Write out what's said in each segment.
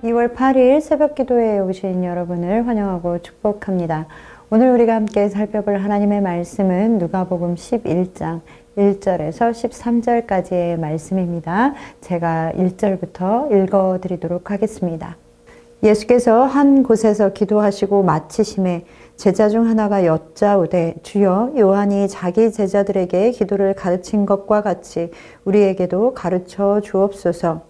2월 8일 새벽 기도회에 오신 여러분을 환영하고 축복합니다. 오늘 우리가 함께 살펴볼 하나님의 말씀은 누가복음 11장 1절에서 13절까지의 말씀입니다. 제가 1절부터 읽어드리도록 하겠습니다. 예수께서 한 곳에서 기도하시고 마치심에 제자 중 하나가 여짜오되 주여 요한이 자기 제자들에게 기도를 가르친 것과 같이 우리에게도 가르쳐 주옵소서.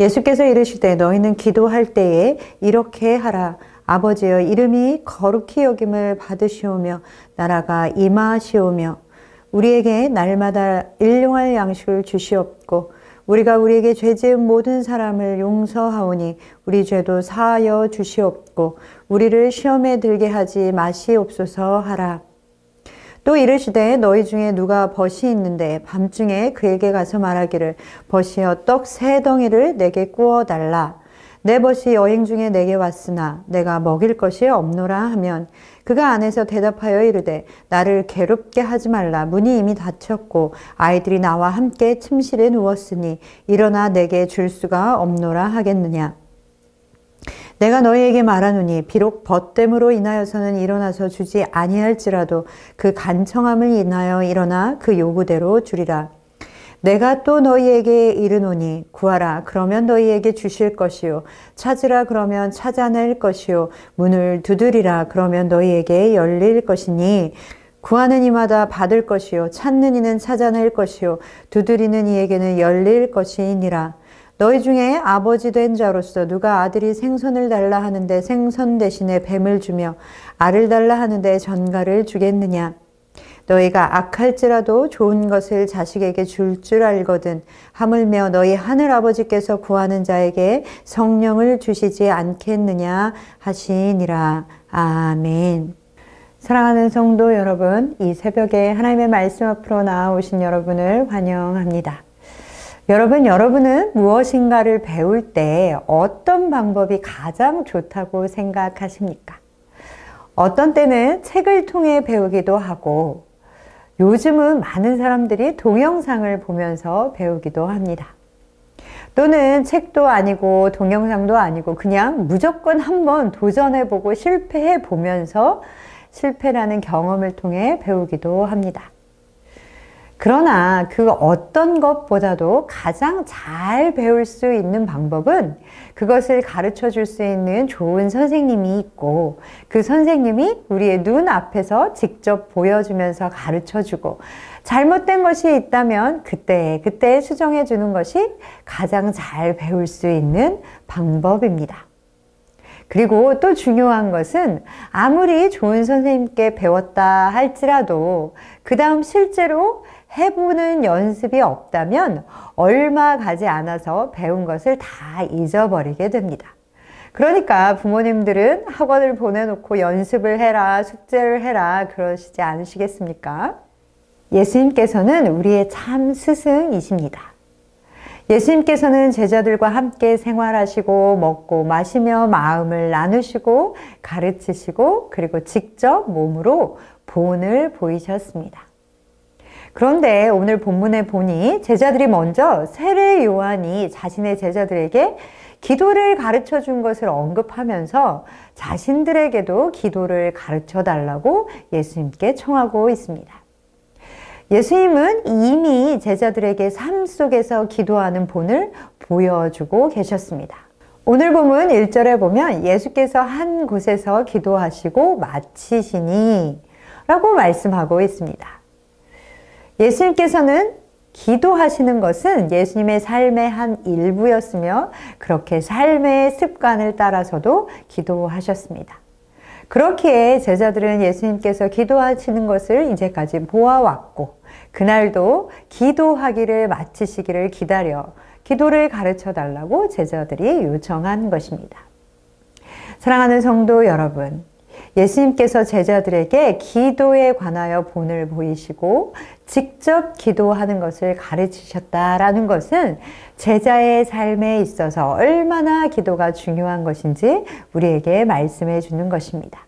예수께서 이르시되 너희는 기도할 때에 이렇게 하라. 아버지여 이름이 거룩히 여김을 받으시오며 나라가 임하시오며 우리에게 날마다 일용할 양식을 주시옵고 우리가 우리에게 죄 지은 모든 사람을 용서하오니 우리 죄도 사하여 주시옵고 우리를 시험에 들게 하지 마시옵소서 하라. 또 이르시되 너희 중에 누가 벗이 있는데 밤중에 그에게 가서 말하기를 벗이여 떡 3덩이를 내게 구워 달라. 내 벗이 여행 중에 내게 왔으나 내가 먹일 것이 없노라 하면 그가 안에서 대답하여 이르되 나를 괴롭게 하지 말라. 문이 이미 닫혔고 아이들이 나와 함께 침실에 누웠으니 일어나 내게 줄 수가 없노라 하겠느냐. 내가 너희에게 말하노니 비록 벗됨으로 인하여서는 일어나서 주지 아니할지라도 그 간청함을 인하여 일어나 그 요구대로 주리라. 내가 또 너희에게 이르노니 구하라 그러면 너희에게 주실 것이요 찾으라 그러면 찾아낼 것이요 문을 두드리라 그러면 너희에게 열릴 것이니 구하는 이마다 받을 것이요 찾는 이는 찾아낼 것이요 두드리는 이에게는 열릴 것이니라. 너희 중에 아버지 된 자로서 누가 아들이 생선을 달라 하는데 생선 대신에 뱀을 주며 알을 달라 하는데 전갈을 주겠느냐. 너희가 악할지라도 좋은 것을 자식에게 줄 줄 알거든 하물며 너희 하늘 아버지께서 구하는 자에게 성령을 주시지 않겠느냐 하시니라. 아멘. 사랑하는 성도 여러분, 이 새벽에 하나님의 말씀 앞으로 나아오신 여러분을 환영합니다. 여러분은 무엇인가를 배울 때 어떤 방법이 가장 좋다고 생각하십니까? 어떤 때는 책을 통해 배우기도 하고 요즘은 많은 사람들이 동영상을 보면서 배우기도 합니다. 또는 책도 아니고 동영상도 아니고 그냥 무조건 한번 도전해보고 실패해 보면서 실패라는 경험을 통해 배우기도 합니다. 그러나 그 어떤 것보다도 가장 잘 배울 수 있는 방법은 그것을 가르쳐 줄 수 있는 좋은 선생님이 있고 그 선생님이 우리의 눈 앞에서 직접 보여주면서 가르쳐 주고 잘못된 것이 있다면 그때 수정해 주는 것이 가장 잘 배울 수 있는 방법입니다. 그리고 또 중요한 것은 아무리 좋은 선생님께 배웠다 할지라도 그 다음 실제로 해보는 연습이 없다면 얼마 가지 않아서 배운 것을 다 잊어버리게 됩니다. 그러니까 부모님들은 학원을 보내놓고 연습을 해라, 숙제를 해라 그러시지 않으시겠습니까? 예수님께서는 우리의 참 스승이십니다. 예수님께서는 제자들과 함께 생활하시고 먹고 마시며 마음을 나누시고 가르치시고 그리고 직접 몸으로 본을 보이셨습니다. 그런데 오늘 본문에 보니 제자들이 먼저 세례 요한이 자신의 제자들에게 기도를 가르쳐 준 것을 언급하면서 자신들에게도 기도를 가르쳐 달라고 예수님께 청하고 있습니다. 예수님은 이미 제자들에게 삶 속에서 기도하는 본을 보여주고 계셨습니다. 오늘 본문 1절에 보면 예수께서 한 곳에서 기도하시고 마치시니 라고 말씀하고 있습니다. 예수님께서는 기도하시는 것은 예수님의 삶의 한 일부였으며 그렇게 삶의 습관을 따라서도 기도하셨습니다. 그렇기에 제자들은 예수님께서 기도하시는 것을 이제까지 보아왔고 그날도 기도하기를 마치시기를 기다려 기도를 가르쳐 달라고 제자들이 요청한 것입니다. 사랑하는 성도 여러분, 예수님께서 제자들에게 기도에 관하여 본을 보이시고 직접 기도하는 것을 가르치셨다라는 것은 제자의 삶에 있어서 얼마나 기도가 중요한 것인지 우리에게 말씀해 주는 것입니다.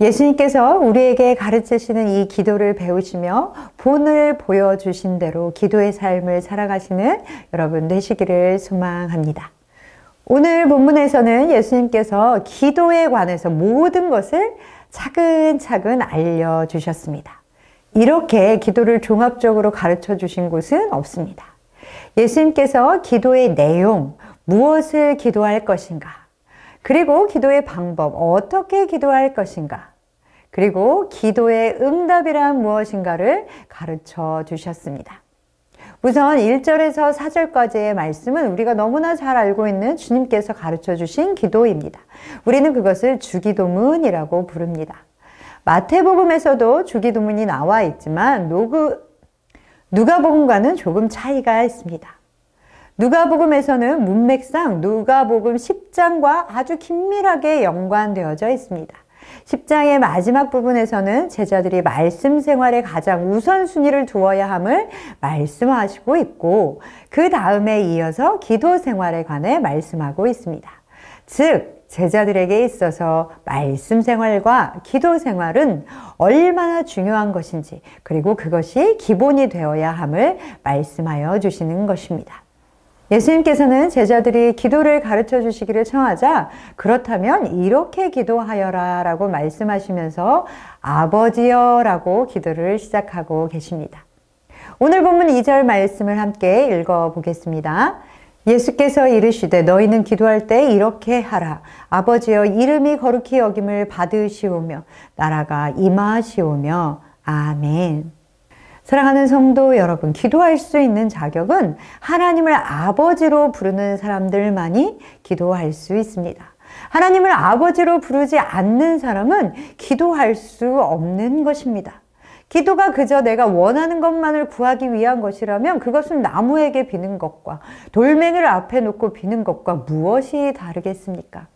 예수님께서 우리에게 가르치시는 이 기도를 배우시며 본을 보여주신 대로 기도의 삶을 살아가시는 여러분 되시기를 소망합니다. 오늘 본문에서는 예수님께서 기도에 관해서 모든 것을 차근차근 알려주셨습니다. 이렇게 기도를 종합적으로 가르쳐 주신 곳은 없습니다. 예수님께서 기도의 내용, 무엇을 기도할 것인가, 그리고 기도의 방법, 어떻게 기도할 것인가, 그리고 기도의 응답이란 무엇인가를 가르쳐 주셨습니다. 우선 1절에서 4절까지의 말씀은 우리가 너무나 잘 알고 있는 주님께서 가르쳐 주신 기도입니다. 우리는 그것을 주기도문이라고 부릅니다. 마태복음에서도 주기도문이 나와 있지만 누가복음과는 조금 차이가 있습니다. 누가복음에서는 문맥상 누가복음 10장과 아주 긴밀하게 연관되어져 있습니다. 10장의 마지막 부분에서는 제자들이 말씀 생활에 가장 우선순위를 두어야 함을 말씀하시고 있고, 그 다음에 이어서 기도 생활에 관해 말씀하고 있습니다. 즉, 제자들에게 있어서 말씀 생활과 기도 생활은 얼마나 중요한 것인지, 그리고 그것이 기본이 되어야 함을 말씀하여 주시는 것입니다. 예수님께서는 제자들이 기도를 가르쳐 주시기를 청하자, 그렇다면 이렇게 기도하여라 라고 말씀하시면서 아버지여 라고 기도를 시작하고 계십니다. 오늘 본문 2절 말씀을 함께 읽어보겠습니다. 예수께서 이르시되 너희는 기도할 때 이렇게 하라. 아버지여 이름이 거룩히 여김을 받으시오며 나라가 임하시오며. 아멘. 사랑하는 성도 여러분, 기도할 수 있는 자격은 하나님을 아버지로 부르는 사람들만이 기도할 수 있습니다. 하나님을 아버지로 부르지 않는 사람은 기도할 수 없는 것입니다. 기도가 그저 내가 원하는 것만을 구하기 위한 것이라면 그것은 나무에게 비는 것과 돌멩이를 앞에 놓고 비는 것과 무엇이 다르겠습니까?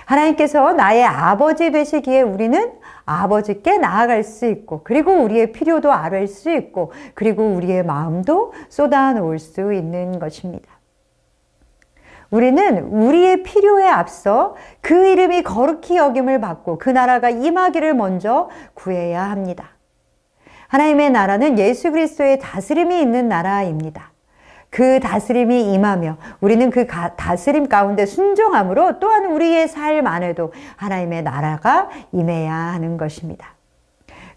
하나님께서 나의 아버지 되시기에 우리는 아버지께 나아갈 수 있고, 그리고 우리의 필요도 아뢰 수 있고, 그리고 우리의 마음도 쏟아놓을 수 있는 것입니다. 우리는 우리의 필요에 앞서 그 이름이 거룩히 여김을 받고 그 나라가 임하기를 먼저 구해야 합니다. 하나님의 나라는 예수 그리스도의 다스림이 있는 나라입니다. 그 다스림이 임하며 우리는 그 다스림 가운데 순종함으로 또한 우리의 삶 안에도 하나님의 나라가 임해야 하는 것입니다.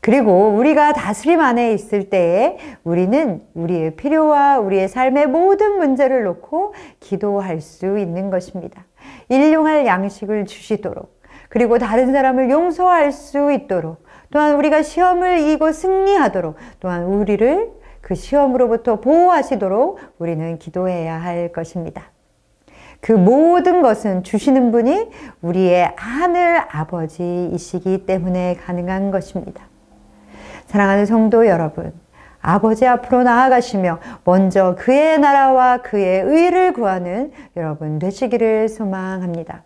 그리고 우리가 다스림 안에 있을 때에 우리는 우리의 필요와 우리의 삶의 모든 문제를 놓고 기도할 수 있는 것입니다. 일용할 양식을 주시도록, 그리고 다른 사람을 용서할 수 있도록, 또한 우리가 시험을 이기고 승리하도록, 또한 우리를 그 시험으로부터 보호하시도록 우리는 기도해야 할 것입니다. 그 모든 것은 주시는 분이 우리의 하늘 아버지이시기 때문에 가능한 것입니다. 사랑하는 성도 여러분, 아버지 앞으로 나아가시며 먼저 그의 나라와 그의 의를 구하는 여러분 되시기를 소망합니다.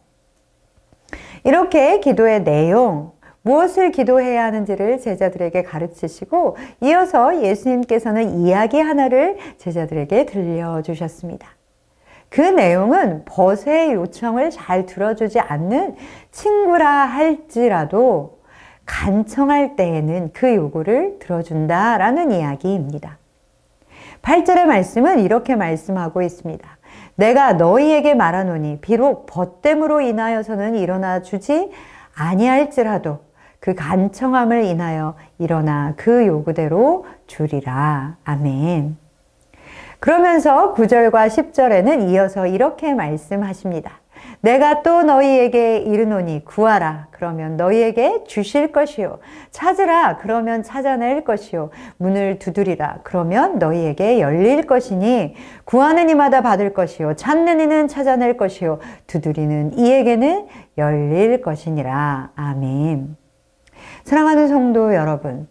이렇게 기도의 내용, 무엇을 기도해야 하는지를 제자들에게 가르치시고, 이어서 예수님께서는 이야기 하나를 제자들에게 들려주셨습니다. 그 내용은 벗의 요청을 잘 들어주지 않는 친구라 할지라도 간청할 때에는 그 요구를 들어준다라는 이야기입니다. 8절의 말씀은 이렇게 말씀하고 있습니다. 내가 너희에게 말하노니 비록 벗됨으로 인하여서는 일어나 주지 아니할지라도 그 간청함을 인하여 일어나 그 요구대로 주리라. 아멘. 그러면서 9절과 10절에는 이어서 이렇게 말씀하십니다. 내가 또 너희에게 이르노니 구하라. 그러면 너희에게 주실 것이요. 찾으라. 그러면 찾아낼 것이요. 문을 두드리라. 그러면 너희에게 열릴 것이니 구하는 이마다 받을 것이요. 찾는 이는 찾아낼 것이요. 두드리는 이에게는 열릴 것이니라. 아멘. 사랑하는 성도 여러분,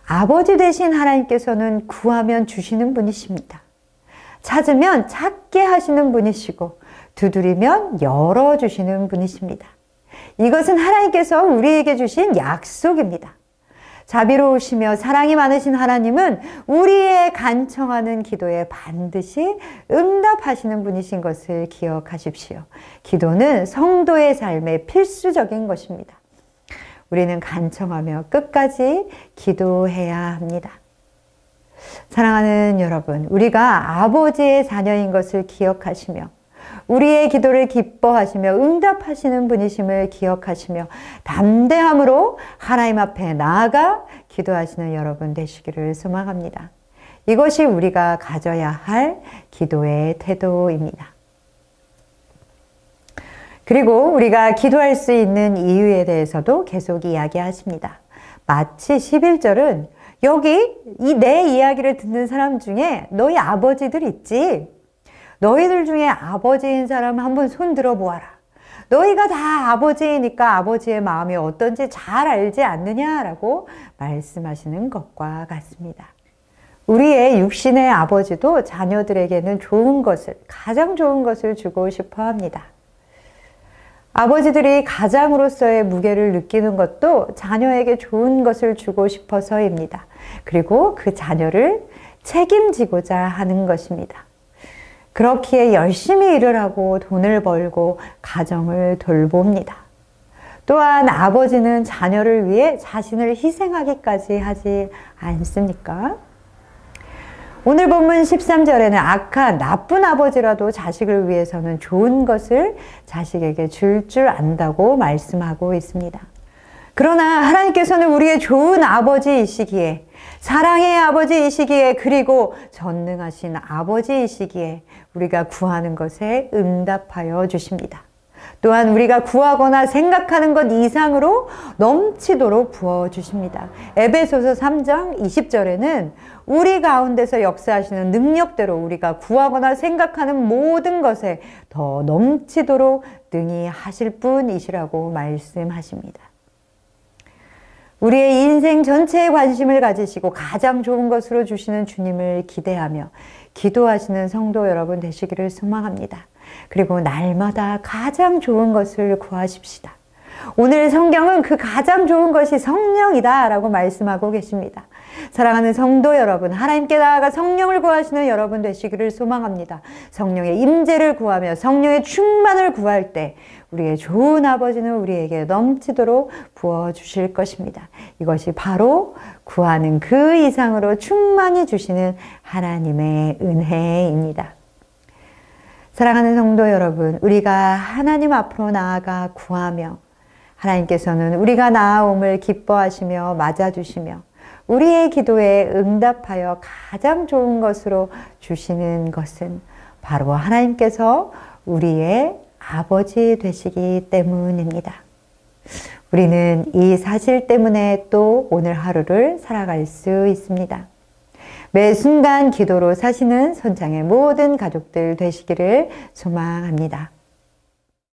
아버지 되신 하나님께서는 구하면 주시는 분이십니다. 찾으면 찾게 하시는 분이시고 두드리면 열어주시는 분이십니다. 이것은 하나님께서 우리에게 주신 약속입니다. 자비로우시며 사랑이 많으신 하나님은 우리의 간청하는 기도에 반드시 응답하시는 분이신 것을 기억하십시오. 기도는 성도의 삶의 필수적인 것입니다. 우리는 간청하며 끝까지 기도해야 합니다. 사랑하는 여러분, 우리가 아버지의 자녀인 것을 기억하시며 우리의 기도를 기뻐하시며 응답하시는 분이심을 기억하시며 담대함으로 하나님 앞에 나아가 기도하시는 여러분 되시기를 소망합니다. 이것이 우리가 가져야 할 기도의 태도입니다. 그리고 우리가 기도할 수 있는 이유에 대해서도 계속 이야기하십니다. 마치 11절은 여기 이 내 이야기를 듣는 사람 중에 너희 아버지들 있지? 너희들 중에 아버지인 사람 한번 손 들어보아라. 너희가 다 아버지이니까 아버지의 마음이 어떤지 잘 알지 않느냐라고 말씀하시는 것과 같습니다. 우리의 육신의 아버지도 자녀들에게는 좋은 것을, 가장 좋은 것을 주고 싶어 합니다. 아버지들이 가장으로서의 무게를 느끼는 것도 자녀에게 좋은 것을 주고 싶어서입니다. 그리고 그 자녀를 책임지고자 하는 것입니다. 그렇기에 열심히 일을 하고 돈을 벌고 가정을 돌봅니다. 또한 아버지는 자녀를 위해 자신을 희생하기까지 하지 않습니까? 오늘 본문 13절에는 악한 나쁜 아버지라도 자식을 위해서는 좋은 것을 자식에게 줄 안다고 말씀하고 있습니다. 그러나 하나님께서는 우리의 좋은 아버지이시기에, 사랑의 아버지이시기에, 그리고 전능하신 아버지이시기에 우리가 구하는 것에 응답하여 주십니다. 또한 우리가 구하거나 생각하는 것 이상으로 넘치도록 부어주십니다. 에베소서 3장 20절에는 우리 가운데서 역사하시는 능력대로 우리가 구하거나 생각하는 모든 것에 더 넘치도록 능히 하실 분이시라고 말씀하십니다. 우리의 인생 전체에 관심을 가지시고 가장 좋은 것으로 주시는 주님을 기대하며 기도하시는 성도 여러분 되시기를 소망합니다. 그리고 날마다 가장 좋은 것을 구하십시다. 오늘 성경은 그 가장 좋은 것이 성령이다 라고 말씀하고 계십니다. 사랑하는 성도 여러분, 하나님께 나아가 성령을 구하시는 여러분 되시기를 소망합니다. 성령의 임재를 구하며 성령의 충만을 구할 때 우리의 좋은 아버지는 우리에게 넘치도록 부어주실 것입니다. 이것이 바로 구하는 그 이상으로 충만히 주시는 하나님의 은혜입니다. 사랑하는 성도 여러분, 우리가 하나님 앞으로 나아가 구하며 하나님께서는 우리가 나아옴을 기뻐하시며 맞아주시며 우리의 기도에 응답하여 가장 좋은 것으로 주시는 것은 바로 하나님께서 우리의 아버지 되시기 때문입니다. 우리는 이 사실 때문에 또 오늘 하루를 살아갈 수 있습니다. 매 순간 기도로 사시는 선장의 모든 가족들 되시기를 소망합니다.